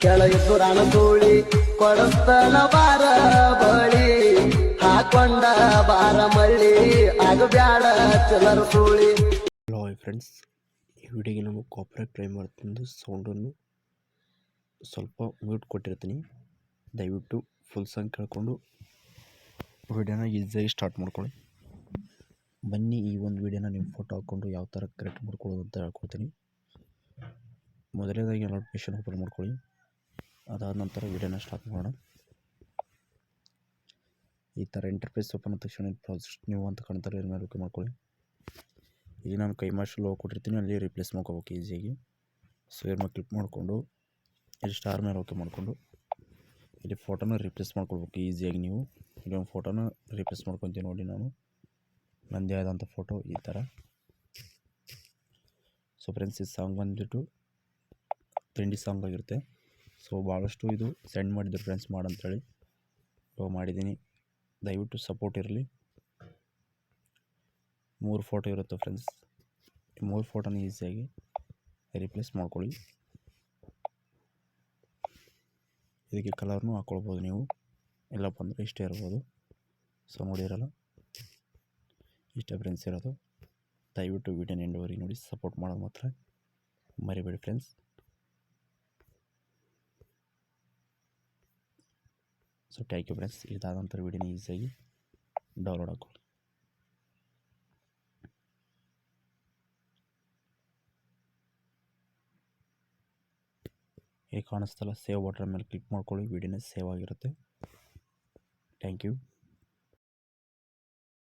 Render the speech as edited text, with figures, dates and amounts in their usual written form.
ಕೆಳಗಿದ್ದು ರಣಧೂಳಿ ಕೊಡಸ್ತನ ಬಾರ ಬಳಿ ಹಾಕೊಂಡ ಬಾರ ಮಳ್ಳಿ ಆಗಬ್ಯಾಡ ಚಿಲ್ಲರ ಸೂಳಿ. ಹಲೋ ಫ್ರೆಂಡ್ಸ್, ಈ ವಿಡಿಯೋಗೆ ನಾನು ಕಾಪರೇಟ್ ಟ್ರೈ ಮಾಡ್ತಿದ್ದು ಸೌಂಡನ್ನು ಸ್ವಲ್ಪ ಮ್ಯೂಟ್ ಕೊಟ್ಟಿರ್ತೀನಿ. ದಯವಿಟ್ಟು ಫುಲ್ ಸಾಂಗ್ ಕೇಳಿಕೊಂಡು ವಿಡಿಯೋನ ಈಸಿಯಾಗಿ ಸ್ಟಾರ್ಟ್ ಮಾಡ್ಕೊಳ್ಳಿ. ಬನ್ನಿ ಈ ಒಂದು ವಿಡಿಯೋನ ನೀವು ಫೋಟೋ ಹಾಕ್ಕೊಂಡು ಯಾವ ಥರ ಕರೆಕ್ಟ್ ಮಾಡ್ಕೊಳ್ಳೋದು ಅಂತ ಹೇಳ್ಕೊಡ್ತೀನಿ. ಮೊದಲನೇದಾಗಿ ನೋಟಿಫಿಕೇಶನ್ ಓಪನ್ ಮಾಡ್ಕೊಳ್ಳಿ. ಅದಾದ ನಂತರ ವಿಡಿಯೋನ ಸ್ಟಾರ್ಟ್ ಮಾಡೋಣ. ಈ ಥರ ಇಂಟರ್ಫೇಸ್ ಓಪನ್ ಆದ ತಕ್ಷಣ ಪ್ರಾಜೆಕ್ಟ್ ನೀವು ಅಂತ ಕಾಣ್ತಾರೆ, ಇದ್ರ ಮೇಲೆ ಓಕೆ ಮಾಡ್ಕೊಳ್ಳಿ. ಇಲ್ಲಿ ನಾನು ಕೈ ಮಾರ್ಷಲ್ ಲೋಗೋ ಕೊಟ್ಟಿರ್ತೀನಿ, ಅಲ್ಲಿ ರಿಪ್ಲೇಸ್ ಮಾಡ್ಕೋಬೇಕು ಈಸಿಯಾಗಿ. ಸೊ ಇದ್ರ ಮೇಲೆ ಕ್ಲಿಕ್ ಮಾಡಿಕೊಂಡು ಇಲ್ಲಿ ಸ್ಟಾರ್ ಮೇಲೆ ಓಕೆ ಮಾಡಿಕೊಂಡು ಇಲ್ಲಿ ಫೋಟೋನ ರಿಪ್ಲೇಸ್ ಮಾಡ್ಕೊಳ್ಬೇಕು ಈಸಿಯಾಗಿ. ನೀವು ಇಲ್ಲಿ ಒಂದು ಫೋಟೋನ ರಿಪ್ಲೇಸ್ ಮಾಡ್ಕೊತೀನಿ ನೋಡಿ. ನಾನು ನನ್ನದೇ ಆದಂಥ ಫೋಟೋ ಈ ಥರ. ಸೊ ಫ್ರೆಂಡ್ಸ್, ಈ ಸಾಂಗ್ ಬಂದುಬಿಟ್ಟು ಟ್ರೆಂಡಿ ಸಾಂಗ್ ಆಗಿರುತ್ತೆ. ಸೊ ಭಾಳಷ್ಟು ಇದು ಸೆಂಡ್ ಮಾಡಿದ್ರು ಫ್ರೆಂಡ್ಸ್ ಮಾಡಂತೇಳಿ. ಇವಾಗ ಮಾಡಿದ್ದೀನಿ, ದಯವಿಟ್ಟು ಸಪೋರ್ಟ್ ಇರಲಿ. 3 ಫೋಟೋ ಇರುತ್ತೆ ಫ್ರೆಂಡ್ಸ್. ಈ 3 ಫೋಟೋನ ಈಸಿಯಾಗಿ ರಿಪ್ಲೇಸ್ ಮಾಡ್ಕೊಳ್ಳಿ. ಇದಕ್ಕೆ ಕಲರ್ನೂ ಹಾಕ್ಕೊಳ್ಬೋದು ನೀವು, ಇಲ್ಲಪ್ಪ ಅಂದರೆ ಇಷ್ಟೇ ಇರ್ಬೋದು. ಸೊ ನೋಡಿರಲ್ಲ, ಇಷ್ಟೇ ಫ್ರೆಂಡ್ಸ್ ಇರೋದು. ದಯವಿಟ್ಟು ವಿಡಿಯೋನ ಎಂಡವರೆಗೆ ನೋಡಿ, ಸಪೋರ್ಟ್ ಮಾಡೋದು ಮಾತ್ರ ಮರಿಬೇಡಿ friends. So thank you friends. ಇದಾದ ನಂತರ ವಿಡಿಯೋನ ಈಸಿಯಾಗಿ ಡೌನ್ಲೋಡ್ ಹಾಕೊಳ್ಳಿ. ಈಗ ಕಾಣಿಸ್ತಲ್ಲ ಸೇವ್ ಬಟನ್ ಮೇಲೆ ಕ್ಲಿಕ್ ಮಾಡ್ಕೊಳ್ಳಿ, ವಿಡಿಯೋನ ಸೇವ್ ಆಗಿರುತ್ತೆ. Thank you.